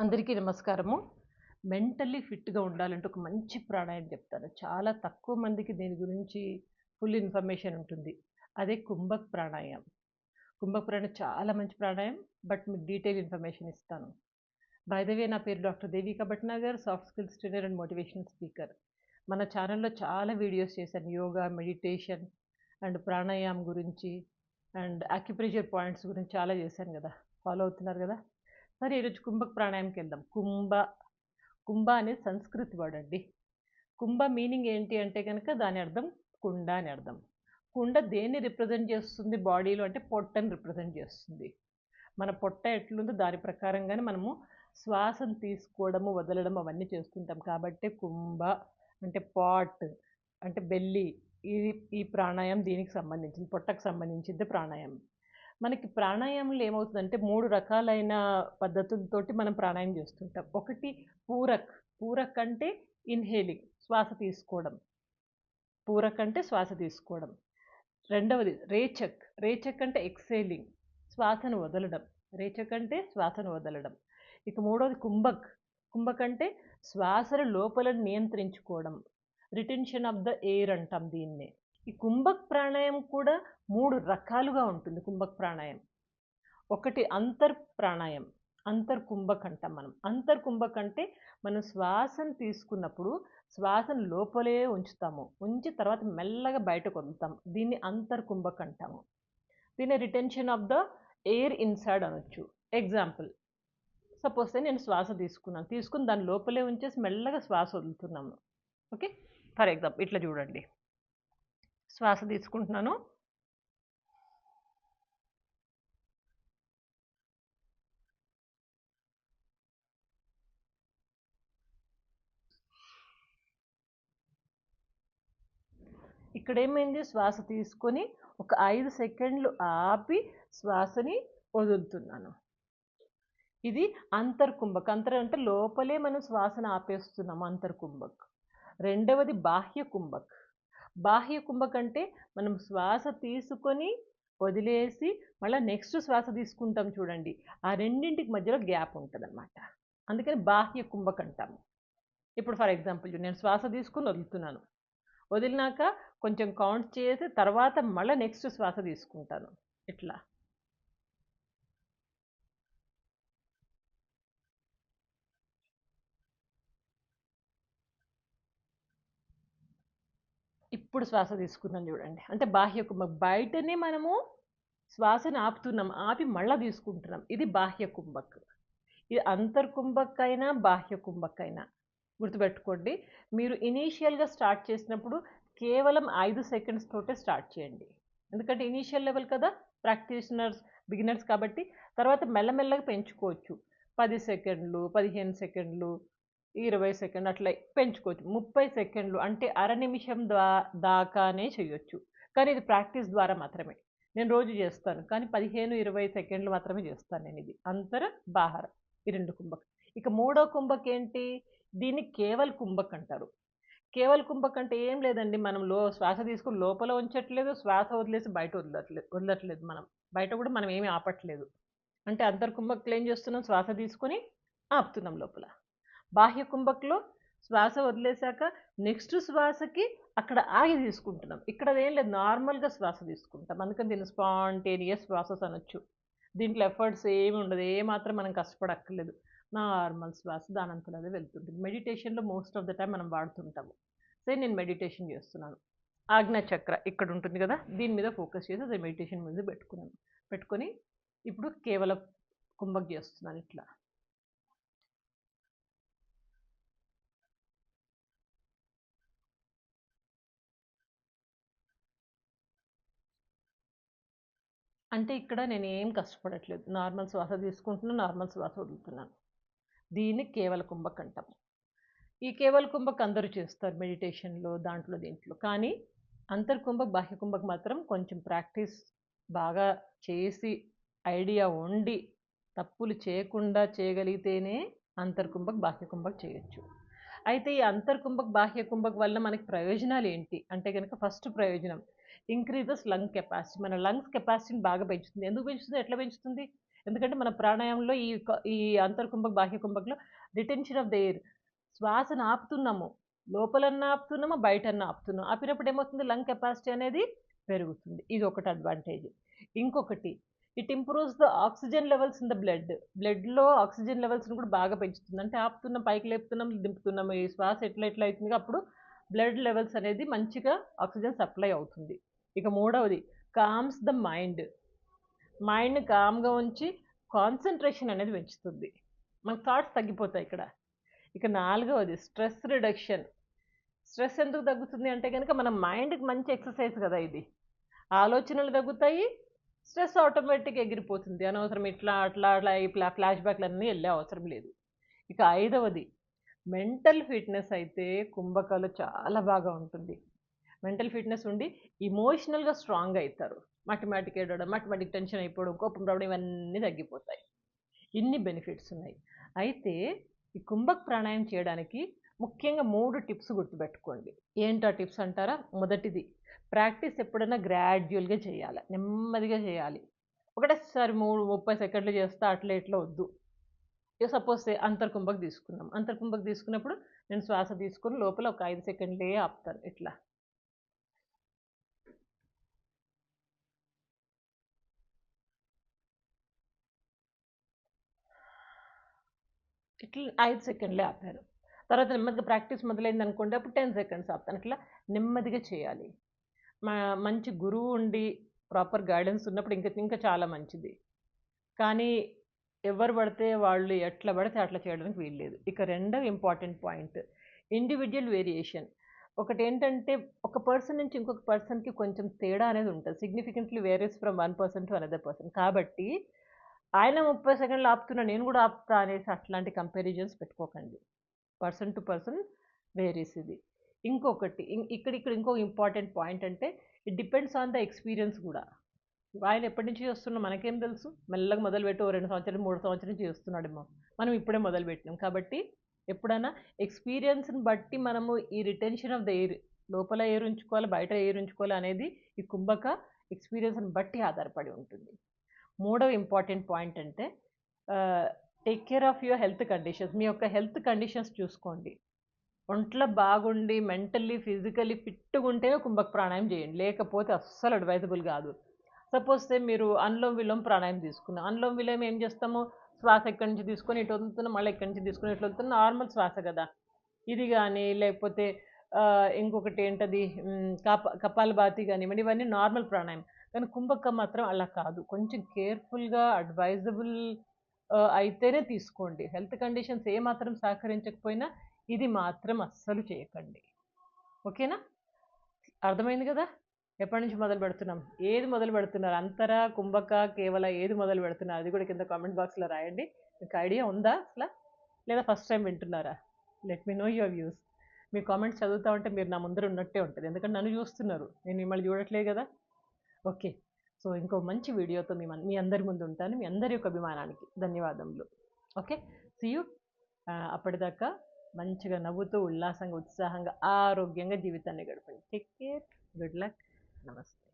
అందరికీ నమస్కారము. మెంటల్లీ ఫిట్‌గా ఉండాలంటే ఒక మంచి ప్రాణాయామం చెప్తాను. చాలా తక్కువ మందికి దీని గురించి ఫుల్ ఇన్ఫర్మేషన్ ఉంటుంది. అదే కుంభక్ ప్రాణాయామం. కుంభక్ ప్రాణాయామం చాలా మంచి ప్రాణాయామం. బట్ మీకు డీటెయిల్ ఇన్ఫర్మేషన్ ఇస్తాను. బై ద వే నా పేరు doctor Devika Bhatnagar, soft skills trainer and motivational speaker. మన ఛానల్‌లో చాలా వీడియోస్ చేశాను. యోగా, మెడిటేషన్ అండ్ ప్రాణాయామం గురించి అండ్ అక్యుప్రెషర్ పాయింట్స్ గురించి చాలా చేశాను గదా! ఫాలో అవుతున్నారు గదా! సరే ఈరోజు కుంభక్ ప్రాణాయామంకి వెళ్దాం. కుంభ అనేది సంస్కృత్ వర్డ్ అండి. కుంభ మీనింగ్ ఏంటి అంటే కనుక దాని అర్థం కుండ అని అర్థం. కుండ దేన్ని రిప్రజెంట్ చేస్తుంది బాడీలో అంటే పొట్టని రిప్రజెంట్ చేస్తుంది. మన పొట్ట ఎట్లుందో దాని ప్రకారంగానే మనము శ్వాసను తీసుకోవడము, వదలడం అవన్నీ చేస్తుంటాం. కాబట్టి కుంభ అంటే పాట్ అంటే బెల్లి. ఇది ఈ ప్రాణాయామం దీనికి సంబంధించింది. పొట్టకు సంబంధించింది ప్రాణాయామం. మనకి ప్రాణాయామంలో ఏమవుతుందంటే 3 రకాలైన పద్ధతులతోటి మనం ప్రాణాయామం చేస్తుంటాం. ఒకటి పూరక్. పూరక్ అంటే ఇన్‌హేలింగ్ శ్వాస తీసుకోవడం. పూరక్ అంటే శ్వాస తీసుకోవడం. రెండవది రేచక్. రేచక్ అంటే ఎక్సేలింగ్ శ్వాసను వదలడం. రేచక్ అంటే శ్వాసను వదలడం. ఇక మూడవది కుంభక్. కుంభక్ అంటే శ్వాసను లోపల నియంత్రించుకోవడం. రిటెన్షన్ ఆఫ్ ద ఎయిర్ అంటాం దీన్నే. ఈ కుంభక్ ప్రాణాయామం కూడా 3 రకాలుగా ఉంటుంది కుంభక్ ప్రాణాయామం. ఒకటి ప్రాణాయామం. కుంభక్ అంటాం మనం. కుంభక్ అంటే మనం శ్వాసను తీసుకున్నప్పుడు శ్వాసను లోపలే ఉంచుతాము. ఉంచి తర్వాత మెల్లగా బయటకు వదులుతాం. దీన్ని కుంభక్ అంటాము. దీన్ని retention of the air inside అనొచ్చు. ఎగ్జాంపుల్ సపోజ్ నేను శ్వాస తీసుకున్నాను. తీసుకుని దాని లోపలే ఉంచేసి మెల్లగా శ్వాస వదులుతున్నాము. ఓకే, ఫర్ ఎగ్జాంపుల్ ఇట్లా చూడండి. శ్వాస తీసుకుంటున్నాను. ఇక్కడ ఏమైంది, శ్వాస తీసుకొని ఒక 5 సెకండ్లు ఆపి శ్వాసని వదులుతున్నాను. ఇది అంతర్కుంభక్. అంటే లోపలే మనం శ్వాసను ఆపేస్తున్నాం, అంతర్కుంభక్. రెండవది బాహ్య కుంభక్. బాహ్య కుంభక్ అంటే మనం శ్వాస తీసుకొని వదిలేసి మళ్ళీ నెక్స్ట్ శ్వాస తీసుకుంటాం చూడండి. ఆ రెండింటికి మధ్యలో గ్యాప్ ఉంటుంది అనమాట. అందుకని బాహ్య కుంభక్ అంటాము. ఇప్పుడు ఫర్ ఎగ్జాంపుల్ నేను శ్వాస తీసుకుని వదులుతున్నాను. వదిలినాక కొంచెం కౌంట్ చేసి తర్వాత మళ్ళీ నెక్స్ట్ శ్వాస తీసుకుంటాను. ఇట్లా ఇప్పుడు శ్వాస తీసుకున్నాను చూడండి. అంటే బాహ్య కుంభక్. బయటనే మనము శ్వాసను ఆపుతున్నాం, ఆపి మళ్ళా తీసుకుంటున్నాం. ఇది బాహ్య కుంభక్. ఇది అంతర్కుంభక్ అయినా బాహ్య కుంభక్ అయినా గుర్తుపెట్టుకోండి. మీరు ఇనీషియల్గా స్టార్ట్ చేసినప్పుడు కేవలం 5 సెకండ్స్ తోటే స్టార్ట్ చేయండి. ఎందుకంటే ఇనీషియల్ లెవెల్ కదా, ప్రాక్టీషనర్స్ బిగినర్స్ కాబట్టి. తర్వాత మెల్లమెల్లగా పెంచుకోవచ్చు. 10 సెకండ్లు, 15 సెకండ్లు, 20 సెకండ్లు అట్లా పెంచుకోవచ్చు. 30 సెకండ్లు అంటే అర నిమిషం దాకానే చేయొచ్చు. కానీ ఇది ప్రాక్టీస్ ద్వారా మాత్రమే. నేను రోజు చేస్తాను కానీ 15-20 సెకండ్లు మాత్రమే చేస్తాను నేను. ఇది బాహర ఈ 2 కుంభక్. ఇక మూడో కుంభక్ ఏంటి, దీన్ని కేవల్ కుంభక్ అంటారు. కేవల్ కుంభక్ అంటే ఏం లేదండి, మనం శ్వాస తీసుకుని లోపల ఉంచట్లేదు, శ్వాస వదిలేసి బయట వదలట్లేదు మనం. బయట కూడా మనం ఏమీ ఆపట్లేదు. అంటే కుంభక్లో ఏం చేస్తున్నాం, శ్వాస తీసుకొని ఆపుతున్నాం లోపల. బాహ్య కుంభక్లో శ్వాస వదిలేశాక నెక్స్ట్ శ్వాసకి అక్కడ ఆగి తీసుకుంటున్నాం. ఇక్కడ ఏం లేదు, నార్మల్గా శ్వాస తీసుకుంటాం. అందుకని దీన్ని స్పాంటేనియస్ ప్రాసెస్ అనొచ్చు. దీంట్లో ఎఫర్ట్స్ ఏమి ఉండదు, ఏమాత్రం మనం కష్టపడక్కర్లేదు. నార్మల్ శ్వాస దానంతలో అదే వెళ్తుంటుంది. మెడిటేషన్లో మోస్ట్ ఆఫ్ ద టైం మనం వాడుతుంటాము. సరే నేను మెడిటేషన్ చేస్తున్నాను. ఆజ్ఞా చక్ర ఇక్కడ ఉంటుంది కదా, దీని మీద ఫోకస్ చేసి అదే మెడిటేషన్ మీద పెట్టుకొని ఇప్పుడు కేవలం కుంభక్ చేస్తున్నాను ఇట్లా. అంటే ఇక్కడ నేను ఏం కష్టపడట్లేదు, నార్మల్ శ్వాస తీసుకుంటున్నాను, నార్మల్ శ్వాస వదులుతున్నాను. దీన్ని కేవల కుంభక్ అంటాము. ఈ కేవల కుంభక్ అందరూ చేస్తారు మెడిటేషన్లో, దాంట్లో దీంట్లో. కానీ అంతర్కుంభక్ బాహ్య కుంభక్ మాత్రం కొంచెం ప్రాక్టీస్ బాగా చేసి ఐడియా ఉండి తప్పులు చేయకుండా చేయగలిగితేనే అంతర్కుంభక్ బాహ్య కుంభక్ చేయొచ్చు. అయితే ఈ అంతర్కుంభక్ బాహ్య కుంభక్ వల్ల మనకి ప్రయోజనాలు ఏంటి అంటే కనుక, ఫస్ట్ ప్రయోజనం ఇంక్రీజెస్ లంగ్ కెపాసిటీ. మన లంగ్స్ కెపాసిటీని బాగా పెంచుతుంది. ఎందుకు పెంచుతుంది, ఎట్లా పెంచుతుంది, ఎందుకంటే మన ప్రాణాయామంలో ఈ అంతర్కుంభక్ బాహ్య కుంభక్లో రిటెన్షన్ ఆఫ్ ద ఎయిర్, శ్వాసను ఆపుతున్నాము, లోపలన్నా ఆపుతున్నాము, బయటన్నా ఆపుతున్నాము. ఆపినప్పుడు ఏమవుతుంది, లంగ్ కెపాసిటీ అనేది పెరుగుతుంది. ఇది ఒకటి అడ్వాంటేజ్. ఇంకొకటి, it improves the oxygen levels in the బ్లడ్లో ఆక్సిజన్ లెవెల్స్ని కూడా బాగా పెంచుతుంది. అంటే ఆపుతున్నాం, పైకి లేపుతున్నాం, దింపుతున్నాం, ఈ శ్వాస ఎట్లా అవుతుంది, అప్పుడు బ్లడ్ లెవెల్స్ అనేది మంచిగా ఆక్సిజన్ సప్లై అవుతుంది. ఇక మూడవది, కామ్స్ ద మైండ్ని కామ్గా ఉంచి కాన్సన్ట్రేషన్ అనేది పెంచుతుంది. మన థాట్స్ తగ్గిపోతాయి ఇక్కడ. ఇక నాలుగవది, స్ట్రెస్ రిడక్షన్. స్ట్రెస్ ఎందుకు తగ్గుతుంది అంటే కనుక మన మైండ్కి మంచి ఎక్సర్సైజ్ కదా ఇది. ఆలోచనలు తగ్గుతాయి, స్ట్రెస్ ఆటోమేటిక్గా ఎగిరిపోతుంది. అనవసరం ఇట్లా అట్లా అట్లా ఈ ఫ్లాష్ బ్యాక్లన్నీ వెళ్ళే అవసరం లేదు. ఇక ఐదవది, మెంటల్ ఫిట్నెస్ అయితే కుంభకాలు చాలా బాగా ఉంటుంది. మెంటల్ ఫిట్నెస్ ఉండి ఇమోషనల్గా స్ట్రాంగ్ అవుతారు. మాటిమాటికి ఏడవడం, మాటిమాటికి టెన్షన్ అయిపోవడం, కోపం రావడం, ఇవన్నీ తగ్గిపోతాయి. ఇన్ని బెనిఫిట్స్ ఉన్నాయి. అయితే ఈ కుంభక్ ప్రాణాయామం చేయడానికి ముఖ్యంగా 3 టిప్స్ గుర్తుపెట్టుకోండి. ఏంటా టిప్స్ అంటారా? మొదటిది, ప్రాక్టీస్ ఎప్పుడైనా గ్రాడ్యువల్గా చేయాలి, నెమ్మదిగా చేయాలి. ఒకటేసారి 30 సెకండ్లు చేస్తా అట్లా ఇట్లా వద్దు. ఇక సపోజ్ అంతర్కుంభక్ తీసుకున్నాం. అంతర్కుంభక్ తీసుకున్నప్పుడు నేను శ్వాస తీసుకుని లోపల ఒక 5 సెకండ్లే ఆపుతాను. ఇట్లా ఇట్లా 5 సెకండ్లే ఆపాను. తర్వాత నెమ్మదిగా ప్రాక్టీస్ మొదలైంది అనుకోండి, అప్పుడు 10 సెకండ్స్ ఆపుతాను. ఇట్లా నెమ్మదిగా చేయాలి. మంచి గురువు ఉండి ప్రాపర్ గైడెన్స్ ఉన్నప్పుడు ఇంకా ఇంకా చాలా మంచిది. కానీ ఎవరు పడితే వాళ్ళు ఎట్లా పడితే అట్లా చేయడానికి వీల్లేదు. ఇక రెండవ ఇంపార్టెంట్ పాయింట్, ఇండివిజువల్ వేరియేషన్. ఒకటేంటంటే ఒక పర్సన్ నుంచి ఇంకొక పర్సన్కి కొంచెం తేడా అనేది ఉంటుంది. Significantly various from one person to another person. కాబట్టి ఆయన 30 సెకండ్లు ఆపుతున్నా నేను కూడా ఆపుతా అనేసి అట్లాంటి కంపారిజన్స్ పెట్టుకోకండి. పర్సన్ టు పర్సన్ వేరీస్ ఇది. ఇంకొకటి ఇక్కడ ఇంకో ఇంపార్టెంట్ పాయింట్ అంటే, it depends on the experience కూడా. ఆయన ఎప్పటి నుంచి చేస్తున్నా మనకేం తెలుసు, మెల్లగా మొదలుపెట్టి 2 సంవత్సరాలు 3 సంవత్సరాల నుంచి చేస్తున్నాడేమో, మనం ఇప్పుడే మొదలుపెట్టినాం. కాబట్టి ఎప్పుడైనా ఎక్స్పీరియన్స్ని బట్టి మనము ఈ రిటెన్షన్ ఆఫ్ ద ఎయిర్, లోపల ఎయిర్ ఉంచుకోవాలి, బయట ఎయిర్ ఉంచుకోవాలి అనేది ఈ కుంభక ఎక్స్పీరియన్స్ని బట్టి ఆధారపడి ఉంటుంది. మూడవ ఇంపార్టెంట్ పాయింట్ అంటే, take care of your health conditions. మీ యొక్క హెల్త్ కండిషన్స్ చూసుకోండి. ఒంట్లో బాగుండి మెంటల్లీ ఫిజికల్లీ ఫిట్గా ఉంటేనే కుంభక ప్రాణాయామం చేయండి, లేకపోతే అస్సలు అడ్వైజబుల్ కాదు. సపోజ్ మీరు అనులోమ విలోమ ప్రాణాయామం తీసుకున్నాం. అనులోమ విలోమ ఏం చేస్తాము, శ్వాస ఎక్కడి నుంచి తీసుకొని ఇటు వదులుతున్నాం, మళ్ళీ ఎక్కడి నుంచి తీసుకొని ఇట్లా వదులుతున్నాం, నార్మల్ శ్వాస కదా ఇది. కానీ లేకపోతే ఇంకొకటి ఏంటది, కపాలభాతి కానివ్వండి, ఇవన్నీ నార్మల్ ప్రాణాయామం. కానీ కుంభక మాత్రం అలా కాదు, కొంచెం కేర్ఫుల్గా అడ్వైజబుల్ అయితేనే తీసుకోండి. హెల్త్ కండిషన్స్ ఏమాత్రం సహకరించకపోయినా ఇది మాత్రం అస్సలు చేయకండి. ఓకేనా? అర్థమైంది కదా? ఎప్పటి నుంచి మొదలు పెడుతున్నాం, ఏది మొదలు పెడుతున్నారు, అంతరా, కుంభక, కేవల ఏది మొదలు పెడుతున్నారు, అది కూడా కింద కామెంట్ బాక్స్లో రాయండి. మీకు ఐడియా ఉందా అసలు, లేదా ఫస్ట్ టైం వింటున్నారా? Let me know your views. మీ కామెంట్స్ చదువుతా ఉంటే మీరు నా ముందర ఉన్నట్టే ఉంటుంది, ఎందుకంటే నన్ను చూస్తున్నారు, నేను మిమ్మల్ని చూడట్లేదు కదా. ఓకే, సో ఇంకో మంచి వీడియోతో మీ అందరి ముందు ఉంటాను. మీ అందరి యొక్క అభిమానానికి ధన్యవాదములు. Okay, see you. అప్పటిదాకా మంచిగా నవ్వుతూ, ఉల్లాసంగా, ఉత్సాహంగా, ఆరోగ్యంగా జీవితాన్ని గడపండి. టేక్ కేర్, గుడ్ లక్, నమస్తే.